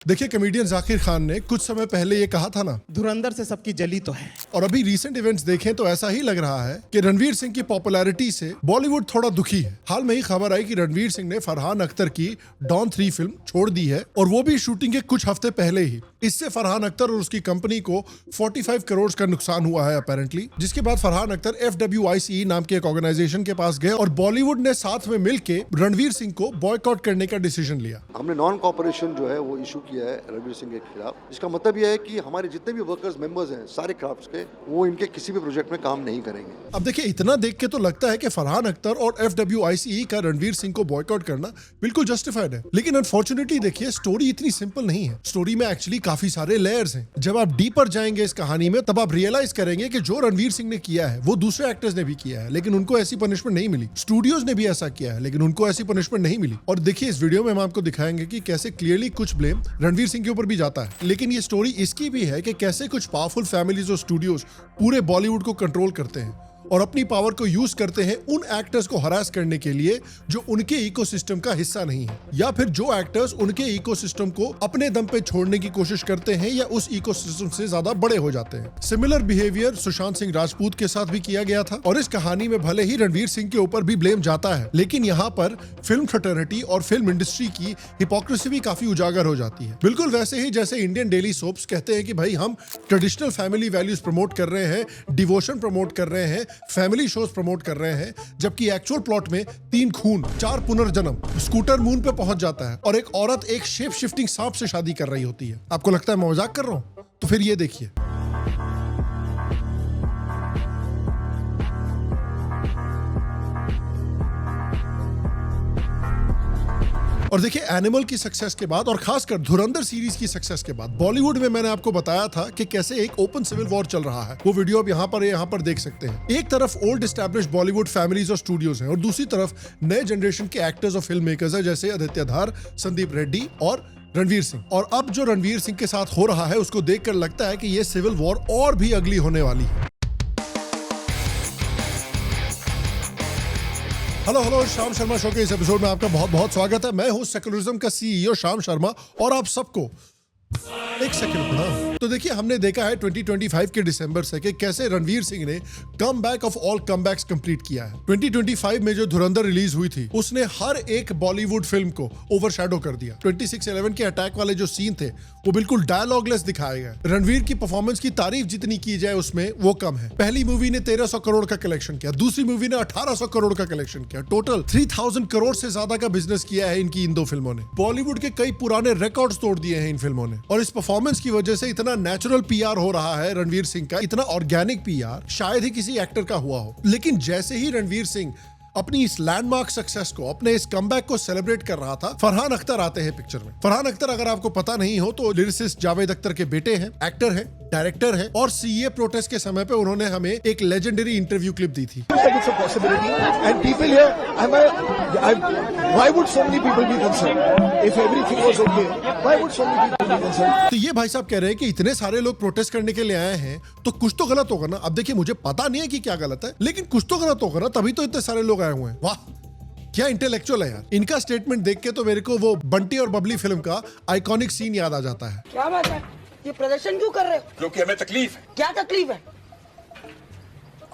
देखिए, कमेडियन जाकिर खान ने कुछ समय पहले ये कहा था ना, धुरंधर से सबकी जली तो है। और अभी रीसेंट इवेंट्स देखें तो ऐसा ही लग रहा है कि रणवीर सिंह की पॉपुलैरिटी से बॉलीवुड थोड़ा दुखी है। हाल में ही खबर आई कि रणवीर सिंह ने फरहान अख्तर की डॉन 3 फिल्म छोड़ दी है, और वो भी शूटिंग के कुछ हफ्ते पहले ही। इससे फरहान अख्तर और उसकी कंपनी को 45 करोड़ का नुकसान हुआ है अपेरेंटली, जिसके बाद फरहान अख्तर FWICE नाम के एक ऑर्गेनाइजेशन के पास गए और बॉलीवुड ने साथ में मिलकर रणवीर सिंह को बॉयकॉट करने का डिसीजन लिया। हमने नॉन कॉपरेशन जो है वो इशू किया है रणवीर सिंह के खिलाफ। इसका मतलब यह है कि हमारे जितने भी वर्कर्स मेंबर्स हैं सारे क्राफ्ट्स के, वो इनके किसी भी प्रोजेक्ट में काम नहीं करेंगे। अब देखिए, इतना देख के तो लगता है कि फरहान अख्तर और FWICE का रणवीर सिंह को बॉयकॉट करना बिल्कुल जस्टिफाइड है, लेकिन अनफॉर्चुनेटली देखिए, स्टोरी इतनी सिंपल नहीं है। स्टोरी में एक्चुअली काफी सारे लेयर्स हैं। जब आप डीपर जाएंगे इस कहानी में, तब आप रियलाइज करेंगे कि जो रणवीर सिंह ने किया है वो दूसरे एक्टर्स ने भी किया है, लेकिन उनको ऐसी पनिशमेंट नहीं मिली। स्टूडियोज ने भी ऐसा किया है, लेकिन उनको ऐसी पनिशमेंट नहीं मिली। और देखिए, इस वीडियो में हम आपको दिखाएंगे कि कैसे क्लियरली कुछ ब्लेम रणवीर सिंह के ऊपर भी जाता है, लेकिन ये स्टोरी इसकी भी है कि कैसे कुछ पावरफुल फैमिलीज और स्टूडियोज पूरे बॉलीवुड को कंट्रोल करते हैं और अपनी पावर को यूज करते हैं उन एक्टर्स को हरास करने के लिए जो उनके इकोसिस्टम का हिस्सा नहीं है, या फिर जो एक्टर्स उनके इकोसिस्टम को अपने दम पे छोड़ने की कोशिश करते हैं या उस इकोसिस्टम से ज्यादा बड़े हो जाते हैं। सिमिलर बिहेवियर सुशांत सिंह राजपूत के साथ भी किया गया था, और इस कहानी में भले ही रणवीर सिंह के ऊपर भी ब्लेम जाता है, लेकिन यहाँ पर फिल्म फ्रेटर्निटी और फिल्म इंडस्ट्री की हिपोक्रेसी भी काफी उजागर हो जाती है। बिल्कुल वैसे ही जैसे इंडियन डेली सोप्स कहते हैं कि भाई हम ट्रेडिशनल फैमिली वैल्यूज प्रमोट कर रहे हैं, डिवोशन प्रमोट कर रहे हैं, फैमिली शोज प्रमोट कर रहे हैं, जबकि एक्चुअल प्लॉट में 3 खून, 4 पुनर्जन्म, स्कूटर मून पे पहुंच जाता है और एक औरत एक शेप शिफ्टिंग सांप से शादी कर रही होती है। आपको लगता है मैं मजाक कर रहा हूं? तो फिर ये देखिए। और देखिए, एनिमल की सक्सेस के बाद और खासकर धुरंधर सीरीज की सक्सेस के बाद बॉलीवुड में मैंने आपको बताया था कि कैसे एक ओपन सिविल वॉर चल रहा है। वो वीडियो आप यहाँ पर देख सकते हैं। एक तरफ ओल्ड एस्टैब्लिश्ड बॉलीवुड फैमिलीज और स्टूडियोज हैं, और दूसरी तरफ नए जनरेशन के एक्टर्स और फिल्म मेकर्स हैं, जैसे आदित्य धार, संदीप रेड्डी और रणवीर सिंह। और अब जो रणवीर सिंह के साथ हो रहा है, उसको देखकर लगता है कि ये सिविल वॉर और भी अगली होने वाली है। हेलो, श्याम शर्मा शो के इस एपिसोड में आपका बहुत बहुत स्वागत है। मैं हूं सेकुलरिज्म का CEO श्याम शर्मा, और आप सबको एक सेकंड। हाँ, तो देखिए, हमने देखा है 2025 के दिसंबर से कि कैसे रणवीर सिंह ने comeback of all comebacks complete किया है। 2025 में जो धुरंधर रिलीज हुई थी, उसने हर एक बॉलीवुड फिल्म को ओवरशैडो कर दिया। 26/11 के अटैक वाले जो सीन थे, वो बिल्कुल डायलॉगलेस दिखाए गए। रणवीर की परफॉर्मेंस की तारीफ जितनी की जाए उसमें वो कम है। पहली मूवी ने 1300 करोड़ का कलेक्शन किया, दूसरी मूवी ने 1800 करोड़ का कलेक्शन किया। टोटल 3000 करोड़ से ज्यादा का बिजनेस किया है इन दो फिल्मों ने। बॉलीवुड के कई पुराने रिकॉर्ड्स तोड़ दिए हैं इन फिल्मों ने, और इस परफॉर्मेंस की वजह से इतना नेचुरल PR हो रहा है रणवीर सिंह का, इतना ऑर्गेनिक PR शायद ही किसी एक्टर का हुआ हो। लेकिन जैसे ही रणवीर सिंह अपनी इस लैंडमार्क सक्सेस को, अपने इस कमबैक को सेलिब्रेट कर रहा था, फरहान अख्तर आते हैं पिक्चर में। फरहान अख्तर, अगर आपको पता नहीं हो, तो लिरिसिस्ट जावेद अख्तर के बेटे हैं, एक्टर हैं, डायरेक्टर है, और CA प्रोटेस्ट के समय पे उन्होंने हमें एक लेजेंडरी इंटरव्यू क्लिप दी थी। तो ये भाई साहब कह रहे हैं कि इतने सारे लोग प्रोटेस्ट करने के लिए आए हैं, तो कुछ तो गलत होगा ना। अब देखिए, मुझे पता नहीं है कि क्या गलत है, लेकिन कुछ तो गलत होगा ना, तभी तो इतने सारे लोग आए हुए हैं। वाह, क्या इंटेलेक्चुअल है यार। इनका स्टेटमेंट देख के तो मेरे को वो बंटी और बबली फिल्म का आइकॉनिक सीन याद आ जाता है। क्या बात है, ये प्रदर्शन क्यों कर रहे हो? क्योंकि हमें तकलीफ है। क्या तकलीफ है?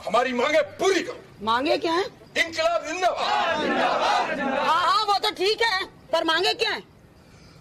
हमारी मांगे पूरी करो। मांगे क्या है? इंकलाब जिंदाबाद। हाँ, वो तो ठीक है, पर मांगे क्या है?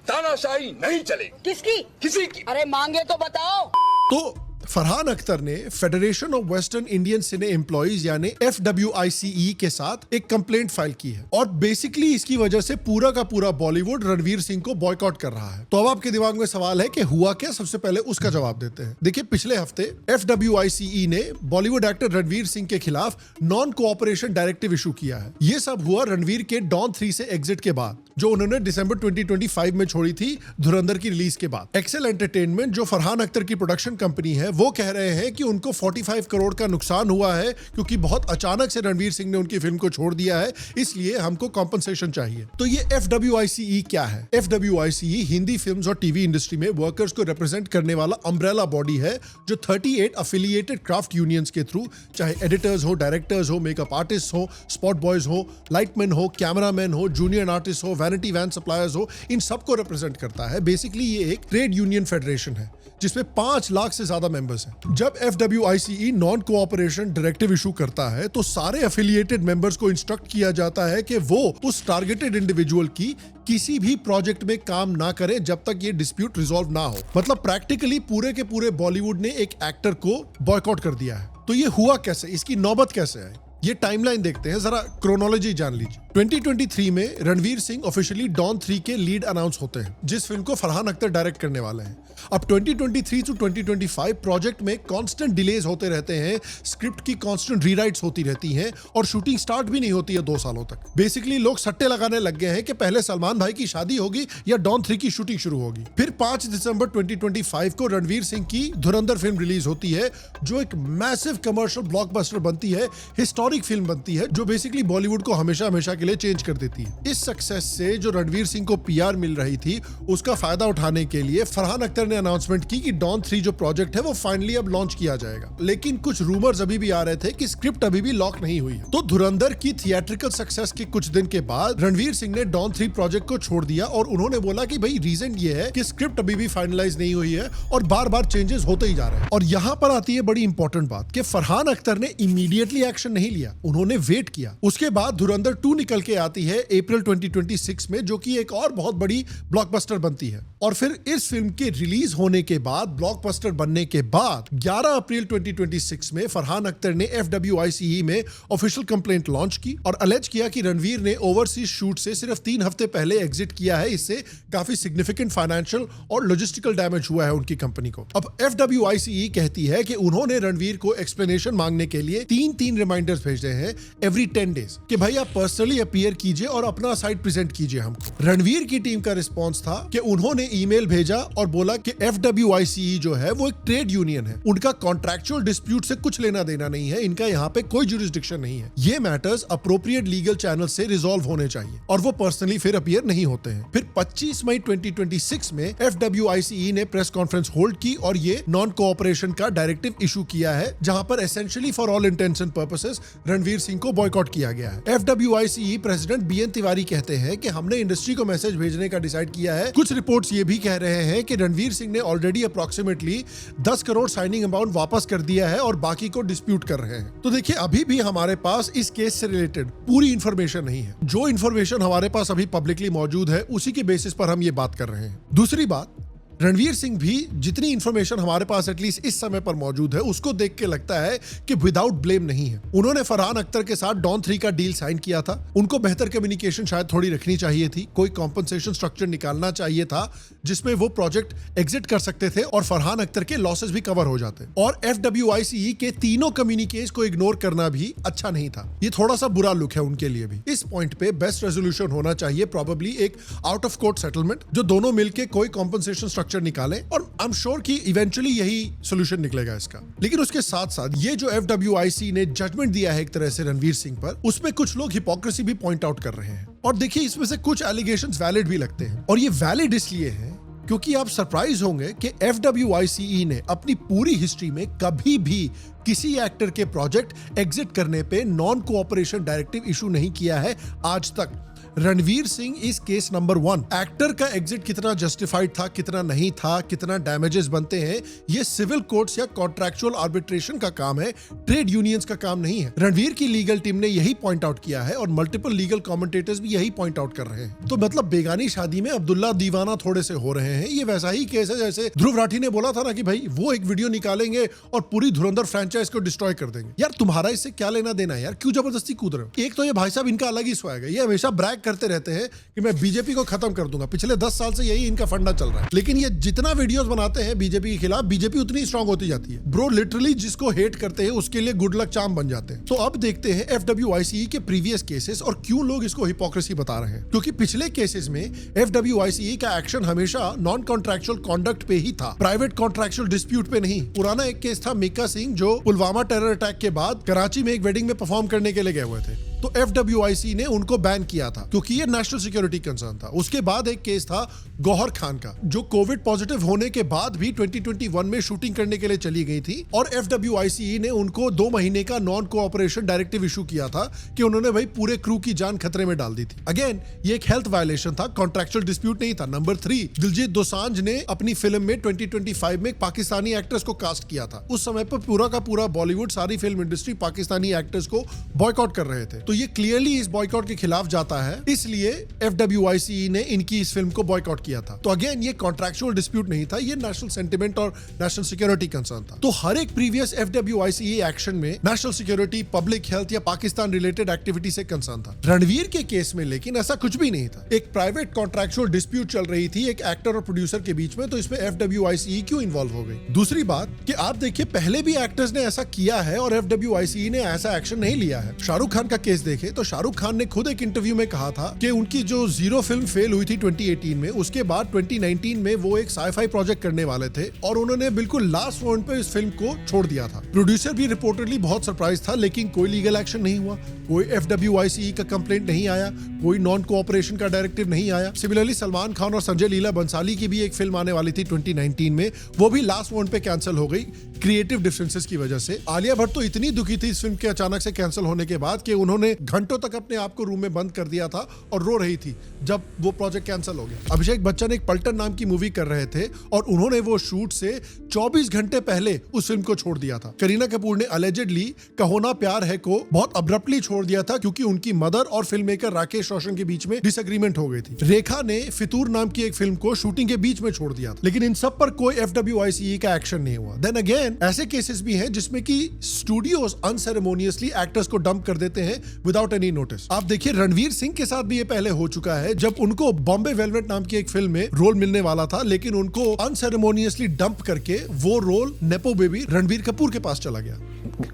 तानाशाही नहीं चलेगी। किसकी? किसी की। अरे मांगे तो बताओ। तो फरहान अख्तर ने federation of western Indian cine employees यानी FWICE के साथ एक कंप्लेंट फाइल की है, और बेसिकली इसकी वजह से पूरा का पूरा बॉलीवुड रणवीर सिंह को बॉयकॉट कर रहा है। तो अब आपके दिमाग में सवाल है कि हुआ क्या, सबसे पहले उसका जवाब देते हैं। देखिए, पिछले हफ्ते FWICE ने बॉलीवुड एक्टर रणवीर सिंह के खिलाफ नॉन कोऑपरेशन डायरेक्टिव इशू किया है। यह सब हुआ रणवीर के डॉन 3 से एग्जिट के बाद, जो उन्होंने दिसंबर 2025 में छोड़ी थी धुरंधर की रिलीज के बाद। एक्सेल एंटरटेनमेंट, जो फरहान अख्तर की प्रोडक्शन कंपनी है, वो कह रहे हैं कि उनको 45 करोड़ का नुकसान हुआ है, क्योंकि बहुत अचानक से रणवीर सिंह ने उनकी फिल्म को छोड़ दिया है, इसलिए हमको कॉम्पनसेशन चाहिए। तो ये FWICE क्या है? FWICE हिंदी फिल्म्स और टीवी इंडस्ट्री में वर्कर्स को रिप्रेजेंट करने वाला अम्ब्रेला बॉडी है, जो 38 अफिलिएटेड क्राफ्ट यूनियंस के थ्रू, चाहे एडिटर्स हो, डायरेक्टर्स हो, मेकअप आर्टिस्ट हो, स्पॉट बॉयज हो, लाइटमैन हो, कैमरामैन हो, जूनियर आर्टिस्ट हो, वैनिटी वैन सप्लायर्स हो, इन सबको रिप्रेजेंट करता है। बेसिकली ये एक ट्रेड यूनियन फेडरेशन है जिसमें 5 लाख से ज्यादा मेंबर्स हैं। जब FWICE non cooperation directive issue करता है तो सारे एफिलिएटेड मेंबर्स को इंस्ट्रक्ट किया जाता है कि वो उस टारगेटेड इंडिविजुअल की किसी भी प्रोजेक्ट में काम ना करें जब तक ये डिस्प्यूट रिजॉल्व ना हो। मतलब प्रैक्टिकली पूरे के पूरे बॉलीवुड ने एक एक्टर को बॉयकॉट कर दिया है। तो ये हुआ कैसे, इसकी नौबत कैसे आई, ये टाइमलाइन देखते हैं, जरा क्रोनोलॉजी जान लीजिए। 2023 में रणवीर सिंह ऑफिशियली डॉन 3 के लीड अनाउंस होते हैं, जिस फिल्म को फरहान अख्तर डायरेक्ट करने वाले हैं। अब 2023 to 2025 प्रोजेक्ट में कांस्टेंट डिलेज होते रहते हैं, स्क्रिप्ट की कांस्टेंट रीराइट्स होती रहती हैं और शूटिंग स्टार्ट भी नहीं होती है 2 सालों तक। बेसिकली लोग सट्टे लगाने लग गए हैं कि पहले सलमान भाई की शादी होगी या डॉन 3 की शूटिंग शुरू होगी। फिर 5 दिसंबर 2025 को रणवीर सिंह की धुरंधर फिल्म रिलीज होती है, जो एक मैसिव कमर्शियल ब्लॉकबस्टर बनती है, हिस्टोरिक फिल्म बनती है, जो बेसिकली बॉलीवुड को हमेशा हमेशा के लिए चेंज कर देती है। इस सक्सेस से जो रणवीर सिंह को PR मिल रही थी, उसका फायदा उठाने के लिए फरहान अख्तर ने अनाउंसमेंट की कि डॉन 3 जो प्रोजेक्ट है वो फाइनली अब लॉन्च किया जाएगा। लेकिन कुछ रूमर्स अभी भी आ रहे थे कि स्क्रिप्ट अभी भी लॉक नहीं हुई है। तो धुरंधर की थिएट्रिकल सक्सेस के कुछ दिन के बाद रणवीर सिंह ने डॉन 3 प्रोजेक्ट को छोड़ दिया और उन्होंने बोला कि भाई रीजन ये है कि स्क्रिप्ट अभी भी फाइनलाइज नहीं हुई है और बार बार चेंजेस होते ही जा रहे हैं। और यहां पर आती है बड़ी इंपॉर्टेंट बात कि फरहान अख्तर ने इमीडिएटली एक्शन नहीं लिया, उन्होंने वेट किया। उसके बाद धुरंधर 2 निकल के आती है अप्रैल 2026 में, जो कि एक और बहुत बड़ी ब्लॉकबस्टर बनती है। और फिर इस फिल्म के रिलीज होने के बाद, ब्लॉकबस्टर बनने के बाद 11 अप्रैल 2026 में फरहान अख्तर ने FWICE में ऑफिशियल कंप्लेंट लॉन्च की और अलेज किया कि रणवीर ने ओवरसीज शूट से सिर्फ 3 हफ्ते पहले एग्जिट किया है। इससे काफी सिग्निफिकेंट फाइनेंशियल और लॉजिस्टिकल डैमेज हुआ है उनकी कंपनी को। अब FWICE कहती है कि उन्होंने रणवीर को एक्सप्लेनेशन मांगने के लिए 3 रिमाइंडर्स भेजे हैं एवरी 10 डेज कि भाई आप पर्सनली अपीयर कीजिए और अपना साइड प्रेजेंट कीजिए हमको। रणवीर की टीम का रिस्पॉन्स था कि उन्होंने ईमेल भेजा और बोला कि FWICE जो है वो एक ट्रेड यूनियन है, उनका कॉन्ट्रैक्चुअल डिस्प्यूट से कुछ लेना देना नहीं है, इनका यहाँ पे कोई जुरिस्डिक्शन नहीं है, ये मैटर्स अप्रोप्रिएट लीगल चैनल से रिजॉल्व होने चाहिए और वो पर्सनली फिर अपीयर नहीं होते हैं। फिर 25 मई 2026 में FWICE ने प्रेस कॉन्फ्रेंस होल्ड की और ये नॉन कोऑपरेशन का डायरेक्टिव इशू किया है, जहां पर essentially for all intends and purposes Ranveer Singh को बॉयकॉट किया गया है। FWICE प्रेसिडेंट BN तिवारी कहते हैं कि हमने इंडस्ट्री को मैसेज भेजने का डिसाइड किया है। कुछ रिपोर्ट्स ये भी कह रहे हैं कि रणवीर सिंह ने already approximately 10 crore signing amount वापस कर दिया है और बाकी को डिस्प्यूट कर रहे हैं। तो देखिए, अभी भी हमारे पास इस केस से रिलेटेड पूरी इंफॉर्मेशन नहीं है। जो इंफॉर्मेशन हमारे पास अभी पब्लिकली मौजूद है, उसी के बेसिस पर हम ये बात कर रहे हैं। दूसरी बात, रणवीर सिंह भी जितनी इंफॉर्मेशन हमारे पास एटलीस्ट इस समय पर मौजूद है, उसको देख के लगता है कि विदाउट ब्लेम नहीं है। उन्होंने फरहान अख्तर के साथ डॉन 3 का डील साइन किया था, उनको बेहतर कम्युनिकेशन शायद थोड़ी रखनी चाहिए थी, कोई कॉम्पनसेशन स्ट्रक्चर निकालना चाहिए था जिसमें वो प्रोजेक्ट एग्जिट कर सकते थे और फरहान अख्तर के लॉसेस भी कवर हो जाते। और FWICE के तीनों कम्युनिकेज को इग्नोर करना भी अच्छा नहीं था, ये थोड़ा सा बुरा लुक है उनके लिए भी। इस पॉइंट पे बेस्ट रेजोल्यूशन होना चाहिए प्रॉबेबली एक आउट ऑफ कोर्ट सेटलमेंट, जो दोनों मिलके कोई कॉम्पनसेशन स्ट्रक्चर निकालें और आई एम श्योर कि इवेंचुअली यही सोल्यूशन निकलेगा इसका। लेकिन उसके साथ साथ ये जो FWICE ने जजमेंट दिया है एक तरह से रणवीर सिंह पर, उसमें कुछ लोग हिपोक्रेसी भी पॉइंट आउट कर रहे हैं। और देखिए, इसमें से कुछ एलिगेशंस वैलिड भी लगते हैं और ये वैलिड इसलिए हैं क्योंकि आप सरप्राइज होंगे कि FWICE ने अपनी पूरी हिस्ट्री में कभी भी किसी एक्टर के प्रोजेक्ट एग्जिट करने पे नॉन कोऑपरेशन डायरेक्टिव इशू नहीं किया है आज तक। रणवीर सिंह इस केस नंबर 1। एक्टर का एग्जिट कितना जस्टिफाइड था, कितना नहीं था, कितना डैमेजेस बनते हैं, ये सिविल कोर्ट्स या कॉन्ट्रैक्चुअल आर्बिट्रेशन का काम है, ट्रेड यूनियंस का काम नहीं है। रणवीर की लीगल टीम ने यही पॉइंट आउट किया है और मल्टीपल लीगल कमेंटेटर्स भी यही पॉइंट आउट कर रहे हैं। तो मतलब बेगानी शादी में अब्दुल्ला दीवाना थोड़े से हो रहे हैं। ये वैसा ही केस है जैसे ध्रुव राठी ने बोला था ना कि भाई वो एक वीडियो निकालेंगे और पूरी धुरंधर फ्रेंचाइज को डिस्ट्रॉय कर देंगे। यार तुम्हारा इससे क्या लेना देना है यार, क्यों जबरदस्ती कूद रहे हो? एक तो ये भाई साहब इनका अलग ही स्वैग है, ये हमेशा ब्रैग करते रहते हैं कि मैं बीजेपी को खत्म कर दूंगा। पिछले 10 साल से यही इनका फंडा चल रहा है। लेकिन ये जितना वीडियोस बनाते हैं बीजेपी के खिलाफ, बीजेपी उतनी स्ट्रांग होती जाती है। ब्रो लिटरली जिसको हेट करते हैं उसके लिए गुड लक चार्म बन जाते हैं। तो अब देखते हैं FWICE के प्रीवियस केसेस और क्यों लोग इसको हिपोक्रेसी बता रहे हैं। क्योंकि पिछले केसेस में FWICE का एक्शन हमेशा नॉन कॉन्ट्रैक्चुअल कॉन्डक्ट पे ही था, प्राइवेट कॉन्ट्रैक्चुअल डिस्प्यूट पे नहीं। पुराना एक केस था मीका सिंह, जो पुलवामा टेरर अटैक के बाद कराची में एक वेडिंग में परफॉर्म करने के लिए गए हुए थे। तो FWIC ने उनको बैन किया था क्योंकि ये नेशनल सिक्योरिटी कंसर्न था। उसके बाद एक केस था गौहर खान का, जो कोविड पॉजिटिव होने के बाद भी 2021 में शूटिंग करने के लिए चली गई थी और FWIC ने उनको 2 महीने का नॉन कोऑपरेशन डायरेक्टिव इशू किया था कि उन्होंने भाई पूरे क्रू की जान खतरे में डाल दी थी। अगेन ये एक हेल्थ वायलेशन था, कॉन्ट्रैक्चुअल डिस्प्यूट नहीं था। नंबर 3, दिलजीत दोसांझ ने अपनी फिल्म में 2025 में एक पाकिस्तानी एक्ट्रेस को कास्ट किया था। उस समय पर पूरा का पूरा बॉलीवुड, सारी फिल्म इंडस्ट्री पाकिस्तानी एक्टर्स को बॉयकॉट कर रहे थे, तो ये क्लियरली इस बॉयकॉट के खिलाफ जाता है, इसलिए FWIC ने इनकी इस फिल्म को बॉयकॉट किया था। तो अगेन ये कॉन्ट्रैक्चुअल डिस्प्यूट नहीं था, ये नेशनल सेंटिमेंट और नेशनल सिक्योरिटी कंसर्न था। तो हर एक प्रीवियस FWIC एक्शन में नेशनल सिक्योरिटी, पब्लिक हेल्थ या पाकिस्तान रिलेटेड एक्टिविटी से कंसर्न था। रणवीर के केस में लेकिन ऐसा कुछ भी नहीं था। एक प्राइवेट कॉन्ट्रैक्चुअल डिस्प्यूट चल रही थी एक एक्टर और प्रोड्यूसर के बीच में, तो इसमें FWIC क्यों इन्वॉल्व हो गई? दूसरी बात कि आप देखिए पहले भी एक्टर्स ने ऐसा किया है और FWIC ने ऐसा एक्शन नहीं लिया है। शाहरुख खान का केस देखें तो शाहरुख खान ने खुद एक इंटरव्यू में कहा था कि उनकी जो जीरो फिल्म फेल हुई थी 2018 में, उसके बाद 2019 में वो एक साई-फाई प्रोजेक्ट करने वाले थे और उन्होंने बिल्कुल लास्ट मोमेंट पे इस फिल्म को छोड़ दिया था। प्रोड्यूसर भी रिपोर्टेडली बहुत सरप्राइज था, लेकिन कोई लीगल एक्शन नहीं हुआ, कोई FWIC का कंप्लेंट नहीं आया, कोई नॉन कोऑपरेशन का डायरेक्टिव नहीं आया। सिमिलरली सलमान खान और संजय लीला बंसाली की भी एक फिल्म आने वाली थी 2019 में, वो भी लास्ट मोमेंट पे कैंसिल हो गई क्रिएटिव डिफरेंसेस की वजह से। आलिया भट्ट तो इतनी दुखी थी इस फिल्म के अचानक से कैंसिल होने के बाद कि उन्होंने घंटों तक अपने आप को रूम में बंद कर दिया था और रो रही थी जब वो प्रोजेक्ट कैंसिल हो गया। अभिषेक बच्चन एक पलटन नाम की मूवी कर रहे थे और उन्होंने वो शूट से 24 घंटे पहले उस फिल्म को छोड़ दिया था। करीना कपूर ने अलेजेडली कहो ना प्यार है को बहुत अब्रप्टली छोड़ दिया था क्योंकि उनकी मदर और फिल्म मेकर राकेश रोशन के बीच में डिसएग्रीमेंट हो गई थी। रेखा ने फितूर नाम की एक फिल्म को शूटिंग के बीच में छोड़ दिया था, लेकिन इन सब पर कोई FWIC का एक्शन नहीं हुआ। देन अगेन ऐसे केसेस भी हैं जिसमें कि स्टूडियोज अनसेरेमोनियसली एक्टर्स को डंप कर देते हैं विदाउट एनी नोटिस। आप देखिए रणवीर सिंह के साथ भी ये पहले हो चुका है, जब उनको बॉम्बे वेलवेट नाम की एक फिल्म में रोल मिलने वाला था, लेकिन उनको अनसेरेमोनियसली डंप करके वो role nepo baby Ranbir Kapoor के पास चला गया।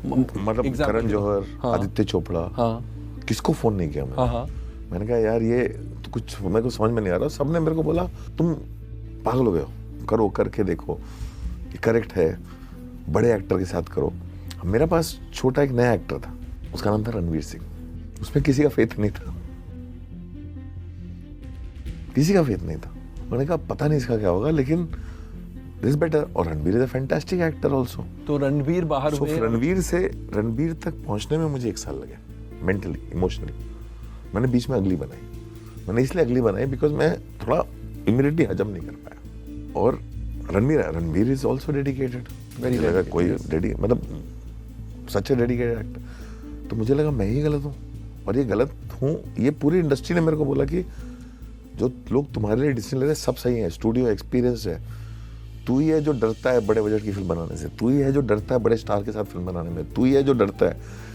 मतलब करण जौहर, आदित्य चोपड़ा, किसको फोन नहीं किया मैंने कहा यार ये तो कुछ मेरे को समझ में नहीं आ रहा। सबने मेरे को बोला तुम पागल हो गए हो, करो, करके देखो, ये करेक्ट है, बड़े एक्टर के साथ करो। मेरे पास छोटा एक नया एक्टर था, उसका नाम था रणवीर सिंह, उसमें किसी का फेथ नहीं था, किसी का फेथ नहीं था। मैंने कहा पता नहीं इसका क्या होगा, लेकिन दिस बेटर। और Ranveer is a fantastic actor also. तो रणवीर बाहर हुए, रणवीर तक पहुंचने में मुझे 1 साल लगे, मेंटली, इमोशनली। मैंने बीच में अगली बनाई, मैंने इसलिए अगली बनाई बिकॉज मैं थोड़ा इमीडिएटली हजम नहीं कर पाया। और रणवीर इज आल्सो डेडिकेटेड, मुझे लगा कोई मतलब सच डेडिकेटेड एक्टर। तो मुझे लगा मैं ही गलत हूँ, और ये गलत हूँ, ये पूरी इंडस्ट्री ने मेरे को बोला कि जो लोग तुम्हारे लिए डिसीजन ले रहे हैं सब सही है, स्टूडियो एक्सपीरियंस है, तू ही है जो डरता है बड़े बजट की फिल्म बनाने से, तू ही है जो डरता है बड़े स्टार के साथ फिल्म बनाने में, तू ही है जो डरता है।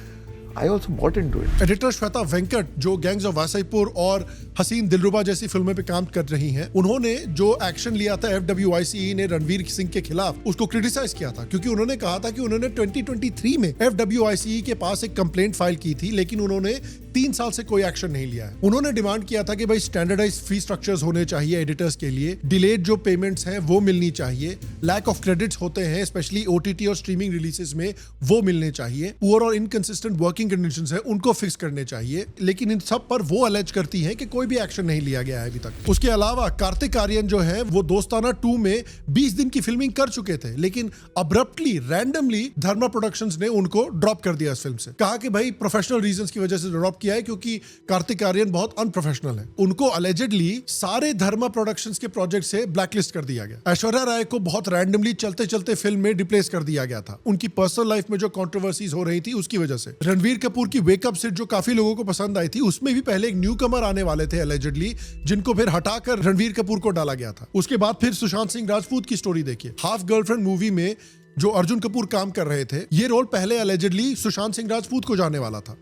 I also bought into it. Editor Shweta Venkat जो गैंग्स ऑफ वासेपुर और हसीन दिलरुबा जैसी फिल्मों पे काम कर रही हैं, उन्होंने जो एक्शन लिया था FWIC ने रणवीर सिंह के खिलाफ, उसको क्रिटिसाइज किया था क्योंकि उन्होंने कहा था कि उन्होंने 2023 में FWIC के पास एक कंप्लेंट फाइल की थी, लेकिन उन्होंने 3 साल से कोई एक्शन नहीं लिया है। उन्होंने डिमांड किया था कि भाई स्टैंडर्डाइज्ड फी स्ट्रक्चर्स होने चाहिए एडिटर्स के लिए, डिलेड जो पेमेंट्स हैं वो मिलनी चाहिए, लैक ऑफ क्रेडिट्स होते हैं स्पेशली OTT और स्ट्रीमिंग रिलीजेस में वो मिलने चाहिए, पुअर और इनकंसिस्टेंट वर्किंग कंडीशंस हैं उनको फिक्स करने चाहिए। लेकिन इन सब पर वो अलेज करती हैं कि कोई भी एक्शन नहीं लिया गया है अभी तक। उसके अलावा कार्तिक आर्यन जो है वो दोस्ताना 2 में 20 दिन की फिल्मिंग कर चुके थे, लेकिन अब्रप्टली रैंडमली धर्मा प्रोडक्शंस ने उनको ड्रॉप कर दिया इस फिल्म से। कहा कि भाई प्रोफेशनल रीजंस की वजह से ड्रॉप किया है क्योंकि कार्तिक आर्यन बहुत अनप्रोफेशनल है। उनको अलेजेडली सारे धर्मा प्रोडक्शंस के प्रोजेक्ट से ब्लैकलिस्ट कर दिया गया। ऐश्वर्या राय को बहुत रैंडमली चलते चलते फिल्म में रिप्लेस कर दिया गया था, उनकी पर्सनल लाइफ में जो कंट्रोवर्सीज हो रही थी उसकी वजह से। रणवीर कपूर की वेकअप सिट जो काफी लोगों को पसंद आई थी, उसमें भी पहले एक न्यू कमर आने वाले थे अलेजेडली, जिनको फिर हटाकर रणवीर कपूर को डाला गया था। उसके बाद फिर सुशांत सिंह राजपूत की स्टोरी देखिए। हाफ गर्लफ्रेंड मूवी में जो अर्जुन कपूर काम कर रहे थे, ये रोल पहले अलेजेडली सुशांत सिंह राजपूत को जाने वाला था।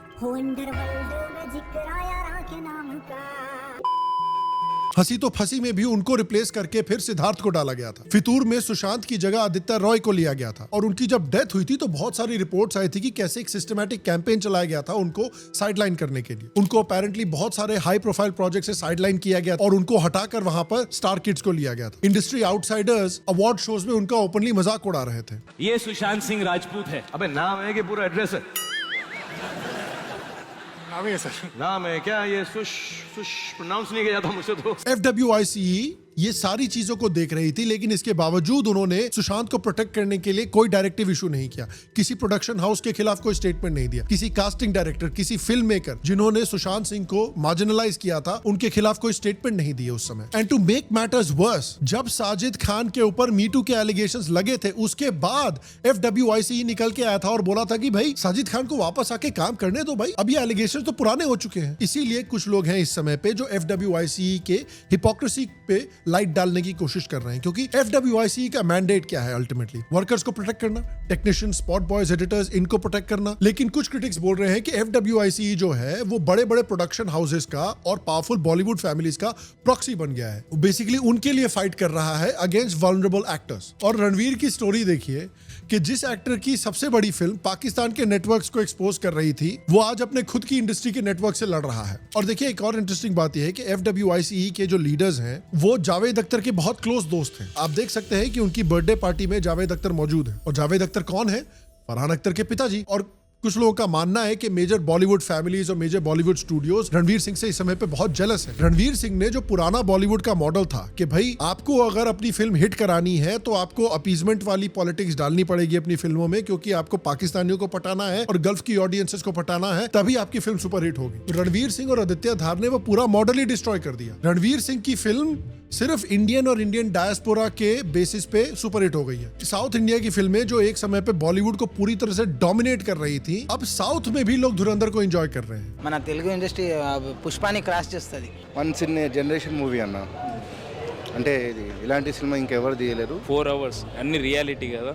हंसी तो फंसी में भी उनको रिप्लेस करके फिर सिद्धार्थ को डाला गया था। फितूर में सुशांत की जगह आदित्य रॉय को लिया गया था, और उनकी जब डेथ हुई थी तो बहुत सारी रिपोर्ट्स आई थी कि कैसे एक सिस्टमैटिक कैंपेन चलाया गया था उनको साइडलाइन करने के लिए। उनको अपेरेंटली बहुत सारे हाई प्रोफाइल प्रोजेक्ट से साइडलाइन किया गया और उनको हटाकर वहां पर स्टार किड्स को लिया गया था। इंडस्ट्री आउटसाइडर्स अवार्ड शोज में उनका ओपनली मजाक उड़ा रहे थे। ये सुशांत सिंह राजपूत है। अबे नाम है कि पूरा एड्रेस है? नाम ही है सर। नाम है क्या ये? सुश सुश प्रोनाउंस नहीं किया था मुझसे तो। FWICE ये सारी चीजों को देख रही थी, लेकिन इसके बावजूद उन्होंने सुशांत को प्रोटेक्ट करने के लिए कोई डायरेक्टिव इशू नहीं किया, किसी प्रोडक्शन हाउस के खिलाफ कोई स्टेटमेंट नहीं दिया, किसी कास्टिंग डायरेक्टर, किसी फिल्म मेकर जिन्होंने सुशांत सिंह को मार्जिनलाइज किया था उनके खिलाफ कोई स्टेटमेंट नहीं दिए उस समय। And to make matters worse, जब साजिद खान के ऊपर मीटू के एलिगेशंस लगे थे, उसके बाद FWICE निकल के आया था और बोला था कि भाई साजिद खान को वापस आके काम करने दो भाई, अब ये एलिगेशन तो पुराने हो चुके हैं। इसीलिए कुछ लोग हैं इस समय पे जो FWICE के हिपोक्रेसी पे लाइट डालने की कोशिश कर रहे हैं, क्योंकि FWICE का मैंडेट क्या है? अल्टीमेटली वर्कर्स को प्रोटेक्ट करना, टेक्नीशियन, स्पॉट बॉयज, एडिटर्स, इनको प्रोटेक्ट करना। लेकिन कुछ क्रिटिक्स बोल रहे हैं कि FWICE जो है वो बड़े बड़े प्रोडक्शन हाउसेस का और पावरफुल बॉलीवुड फैमिलीज का प्रॉक्सी बन गया है, बेसिकली उनके लिए फाइट कर रहा है अगेंस्ट वल्नरेबल एक्टर्स। और रणवीर की स्टोरी देखिए कि जिस एक्टर की सबसे बड़ी फिल्म पाकिस्तान के नेटवर्क्स को एक्सपोज कर रही थी, वो आज अपने खुद की इंडस्ट्री के नेटवर्क से लड़ रहा है। और देखिए एक और इंटरेस्टिंग बात यह है कि FWICE के जो लीडर्स हैं वो जावेद अख्तर के बहुत क्लोज दोस्त हैं। आप देख सकते हैं कि उनकी बर्थडे पार्टी में जावेद अख्तर मौजूद है। और जावेद अख्तर कौन है? फरहान अख्तर के पिताजी। और कुछ लोगों का मानना है कि मेजर बॉलीवुड फैमिलीज और मेजर बॉलीवुड स्टूडियोज रणवीर सिंह से इस समय पे बहुत जेलस है। रणवीर सिंह ने जो पुराना बॉलीवुड का मॉडल था कि भाई आपको अगर अपनी फिल्म हिट करानी है तो आपको अपीजमेंट वाली पॉलिटिक्स डालनी पड़ेगी अपनी फिल्मों में, क्योंकि आपको पाकिस्तानियों को पटाना है और गल्फ की ऑडियंसेस को पटाना है, तभी आपकी फिल्म सुपर हिट होगी। रणवीर सिंह और आदित्य धार ने वो पूरा मॉडल ही डिस्ट्रॉय कर दिया। रणवीर सिंह की फिल्म सिर्फ इंडियन और इंडियन डायस्पोरा के बेसिस पे सुपरहिट हो गई है। साउथ इंडिया की फिल्में जो एक समय पे बॉलीवुड को पूरी तरह से डोमिनेट कर रही थी, अब साउथ में भी लोग धुरंधर को एंजॉय कर रहे हैं। మన తెలుగు ఇండస్ట్రీ పుష్పాని క్రాస్ చేస్తుంది. వన్స్ ఇన్ జనరేషన్ మూవీ అన్న, అంటే ఇది ఇలాంటి సినిమా ఇంకెవరు తీయలేరు. 4 hours అన్ని రియాలిటీ కదా,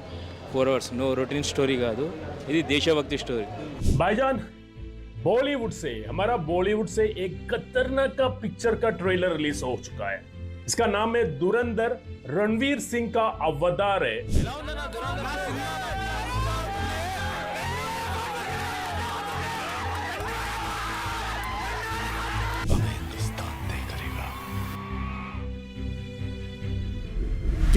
4 hours నో రొటీన్ స్టోరీ కాదు, ఇది దేశభక్తి స్టోరీ. भाईजान बॉलीवुड से हमारा बॉलीवुड से एक खतरनाक का पिक्चर का ट्रेलर रिलीज हो चुका है। इसका नाम है धुरंधर। रणवीर सिंह का अवतार है।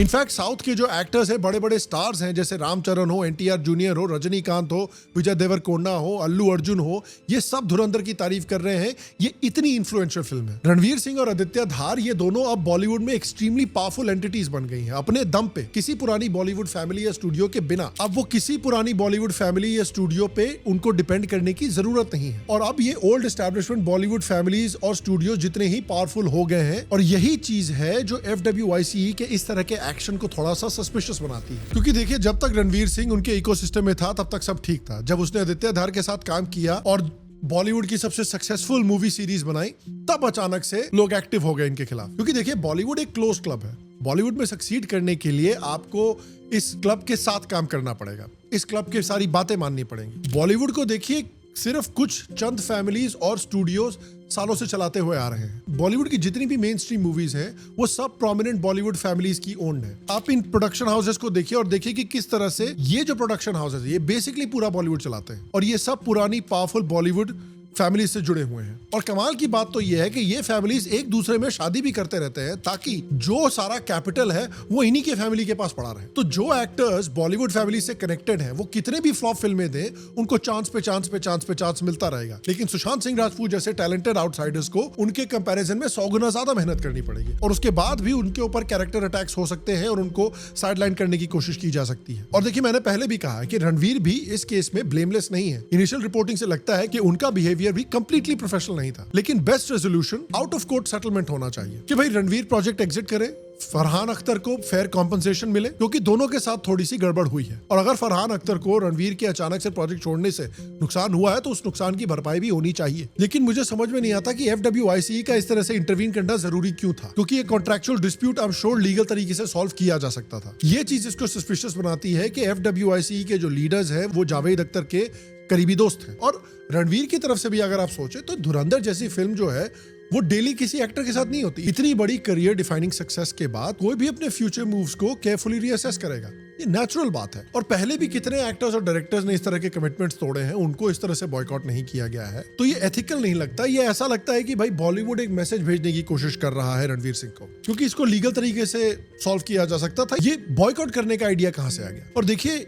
इनफैक्ट साउथ के जो एक्टर्स हैं, बड़े बड़े स्टार्स हैं, जैसे रामचरण हो, NTR जूनियर हो, रजनीकांत हो, विजय देवरकोंडा हो, अल्लू अर्जुन हो, ये सब धुरंधर की तारीफ कर रहे हैं। ये इतनी इन्फ्लुएंशियल फिल्म है। रणवीर सिंह और आदित्य धार ये दोनों अब बॉलीवुड में एक्सट्रीमली पावरफुल एंटिटीज बन गई हैं अपने दम पे। किसी पुरानी बॉलीवुड फैमिली या स्टूडियो के बिना अब वो किसी पुरानी बॉलीवुड फैमिली या स्टूडियो पे उनको डिपेंड करने की जरूरत नहीं है। और अब ये ओल्ड एस्टैब्लिशमेंट बॉलीवुड फैमिलीज और स्टूडियो जितने ही पावरफुल हो गए हैं, और यही चीज है जो FWICE के इस तरह के एक्शन को थोड़ा सा सस्पिशियस बनाती है। क्योंकि देखिए जब तक रणवीर सिंह उनके इकोसिस्टम में था तब तक सब ठीक था। जब उसने आदित्य धार के साथ काम किया और बॉलीवुड की सबसे सक्सेसफुल मूवी सीरीज बनाई, तब अचानक से लोग एक्टिव हो गए इनके खिलाफ। क्योंकि देखिए बॉलीवुड एक क्लोज क्लब है। बॉलीवुड में सक्सीड करने के लिए आपको इस क्लब के साथ काम करना पड़ेगा, इस क्लब की सारी बातें माननी पड़ेंगी। बॉलीवुड को देखिए सिर्फ कुछ चंद फैमिलीज और स्टूडियोज सालों से चलाते हुए आ रहे हैं। बॉलीवुड की जितनी भी मेन स्ट्रीम मूवीज हैं वो सब प्रोमिनेंट बॉलीवुड फैमिलीज की ओन्ड है। आप इन प्रोडक्शन हाउसेस को देखिए और देखिए कि किस तरह से ये जो प्रोडक्शन हाउसेस ये बेसिकली पूरा बॉलीवुड चलाते हैं, और ये सब पुरानी पावरफुल बॉलीवुड फैमिली से जुड़े हुए हैं। और कमाल की बात तो यह है कि ये फैमिलीज एक दूसरे में शादी भी करते रहते हैं, ताकि जो सारा कैपिटल है वो इन्हीं के फैमिली के पास पड़ा रहे। तो जो एक्टर्स बॉलीवुड फैमिली से कनेक्टेड हैं, वो कितने भी फ्लॉप फिल्में दें, उनको चांस पे चांस पे चांस पे चांस मिलता रहेगा। लेकिन सुशांत सिंह राजपूत जैसे टैलेंटेड आउटसाइडर्स को उनके कंपैरिजन में 100 गुना ज्यादा मेहनत करनी पड़ेगी, और उसके बाद भी उनके ऊपर कैरेक्टर अटैक्स हो सकते हैं और उनको साइडलाइन करने की कोशिश की जा सकती है। और देखिए मैंने पहले भी कहा है कि रणवीर भी इस केस में ब्लेमलेस नहीं है। इनिशियल रिपोर्टिंग से लगता है कि उनका बिहेवियर भी कंप्लीटली प्रोफेशनल नहीं था, लेकिन best resolution out of court settlement होना चाहिए कि भाई रणवीर प्रोजेक्ट एग्जिट करे, फरहान अख्तर को फेयर कॉम्पनसेशन मिले, क्योंकि दोनों के साथ थोड़ी सी गड़बड़ हुई है। और अगर फरहान अख्तर को रणवीर के अचानक से प्रोजेक्ट छोड़ने से नुकसान हुआ है तो उस नुकसान की भरपाई भी होनी चाहिए। लेकिन मुझे समझ में नहीं आता कि FWICE का इस तरह से इंटरवीन करना जरूरी क्यों था, क्योंकि ये contractual dispute I am sure legal तरीके से सॉल्व किया जा सकता था। ये चीज इसको सस्पिशियस बनाती है कि FWICE के जो लीडर्स हैं वो जावेद अख्तर के करीबी दोस्त हैं। और रणवीर की तरफ से भी अगर आप सोचे तो धुरंधर जैसी फिल्म जो है वो डेली किसी एक्टर के साथ नहीं होती। इतनी बड़ी करियर डिफाइनिंग सक्सेस के बाद कोई भी अपने फ्यूचर मूव्स को केयरफुली रीअसेस करेगा, ये नेचुरल बात है। और पहले भी कितने एक्टर्स और डायरेक्टर्स ने इस तरह के कमिटमेंट्स तोड़े हैं, उनको इस तरह से बॉयकॉट नहीं किया गया है। तो ये एथिकल नहीं लगता, ये ऐसा लगता है कि भाई बॉलीवुड एक मैसेज भेजने की कोशिश कर रहा है रणवीर सिंह को, क्योंकि इसको लीगल तरीके से सॉल्व किया जा सकता था। ये बॉयकॉट करने का आइडिया कहां से आ गया? और देखिए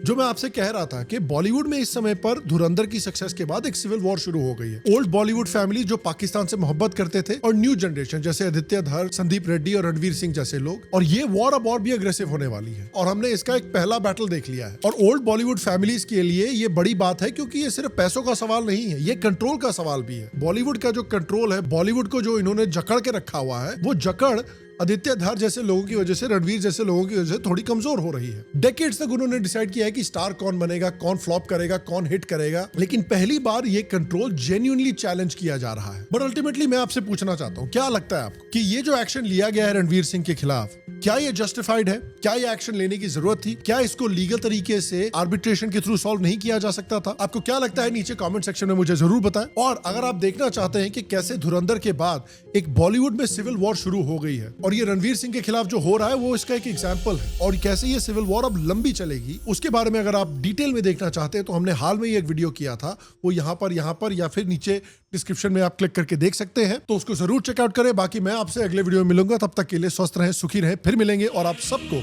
जो मैं आपसे कह रहा था कि बॉलीवुड में इस समय पर धुरंधर की सक्सेस के बाद एक सिविल वॉर शुरू हो गई है। ओल्ड बॉलीवुड फैमिली जो पाकिस्तान से मोहब्बत करते थे और न्यू जनरेशन जैसे आदित्य धर, संदीप रेड्डी और रणवीर सिंह जैसे लोग, और ये वॉर अब और भी अग्रेसिव होने वाली है और हमने इसका एक पहला बैटल देख लिया है। और ओल्ड बॉलीवुड फैमिलीज के लिए ये बड़ी बात है क्योंकि ये सिर्फ पैसों का सवाल नहीं है, ये कंट्रोल का सवाल भी है। बॉलीवुड का जो कंट्रोल है, बॉलीवुड को जो इन्होंने जकड़ के रखा हुआ है, वो जकड़ आदित्य धर जैसे लोगों की वजह से, रणवीर जैसे लोगों की वजह से थोड़ी कमजोर हो रही है। डेकेड्स तक उन्होंने डिसाइड किया है कि स्टार कौन बनेगा, कौन फ्लॉप करेगा, कौन हिट करेगा, लेकिन पहली बार ये कंट्रोल जेन्युइनली चैलेंज किया जा रहा है। बट अल्टीमेटली मैं आपसे पूछना चाहता हूँ, क्या लगता है आपको कि ये जो एक्शन लिया गया है रणवीर सिंह के खिलाफ, क्या ये जस्टिफाइड है? क्या ये एक्शन लेने की जरूरत थी? क्या इसको लीगल तरीके से आर्बिट्रेशन के थ्रू सॉल्व नहीं किया जा सकता था? आपको क्या लगता है नीचे कमेंट सेक्शन में मुझे जरूर बताएं। और अगर आप देखना चाहते हैं कि कैसे धुरंधर के बाद एक बॉलीवुड में सिविल वॉर शुरू हो गई है और ये रणवीर सिंह के खिलाफ जो हो रहा है वो इसका एक एग्जाम्पल है, और कैसे ये सिविल वॉर अब लंबी चलेगी, उसके बारे में अगर आप डिटेल में देखना चाहते हैं तो हमने हाल में ही एक वीडियो किया था, वो यहाँ पर या फिर नीचे डिस्क्रिप्शन में आप क्लिक करके देख सकते हैं, तो उसको जरूर चेकआउट करें। बाकी मैं आपसे अगले वीडियो में मिलूंगा, तब तक के लिए स्वस्थ रहें, सुखी रहें, फिर मिलेंगे, और आप सबको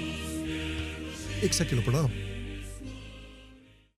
1 सेकंड प्रणाम।